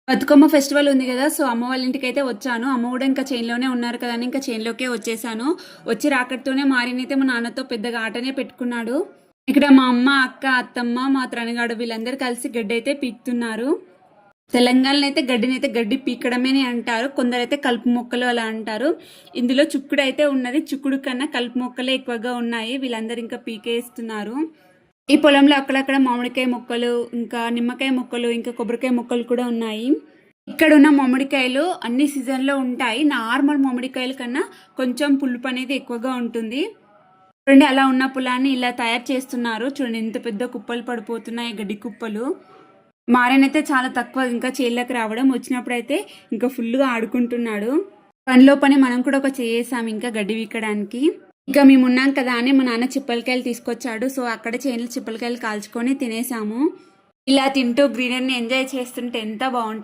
Bathukamma festival ఉంది కదా! So, అమ్మ వాళ్ళ ఇంటికైతే వచ్చాను. అమ్మ కూడా ఇంకా చేన్‌లోనే ఉన్నారు కదా అని ఇంకా చేన్‌లోకే వచ్చేసాను. వచ్చి రాకడితోనే మారినైతే మా నాన్నతో పెద్దగా ఆటనే పెట్టుకున్నాడు. ఇక్కడ మా అమ్మ, అక్క, అత్తమ్మ, మా త్రనగాడు వీళ్ళందరూ కలిసి గడ్డైతే పీకుతున్నారు. తెలంగాణలో అయితే గడ్డినైతే గడ్డి పీకడమేని అంటారు. కొందరైతే కలుపు మొక్కలు అలా అంటారు. ఇందులో చుక్కుడైతే ఉన్నది. చుక్కుడు కన్నా కలుపు మొక్కలే ఎక్కువగా ఉన్నాయి. వీళ్ళందరూ ఇంకా పీకేస్తున్నారు. ఈ పొలంలో అక్కడక్కడ మామిడికాయ మొక్కలు, ఇంకా నిమ్మకాయ మొక్కలు, ఇంకా కొబ్బరికాయ మొక్కలు కూడా ఉన్నాయి. ఇక్కడ ఉన్న మామిడికాయలు అన్ని సీజన్‌లో ఉంటాయి. నార్మల్ మామిడికాయల కన్నా కొంచెం పులుపు అనేది ఎక్కువగా ఉంటుంది. చూడండి అలా ఉన్న పొలాన్ని ఇలా తయారు చేస్తున్నారు. చూడండి ఎంత పెద్ద కుప్పలు పడిపోతున్నాయి గడ్డి కుప్పలు. మారనైతే చాలా తక్కువ ఇంకా చేన్‌లోకి రావడం. వచ్చినప్పుడైతే ఇంకా ఫుల్‌గా ఆడుకుంటున్నాడు. పనిలో పని మనం కూడా ఒక చేసాం ఇంకా గడ్డి వీకడానికి. ఇక మేమున్నాం కదా అని మా నాన్న చిప్పలకాయలు తీసుకొచ్చాడు. సో, అక్కడ చేనులో చిప్పలకాయలు కాల్చుకొని తినేసాము. ఇలా తింటూ గ్రీనరీని ఎంజాయ్ చేస్తుంటే ఎంత బావుంటది.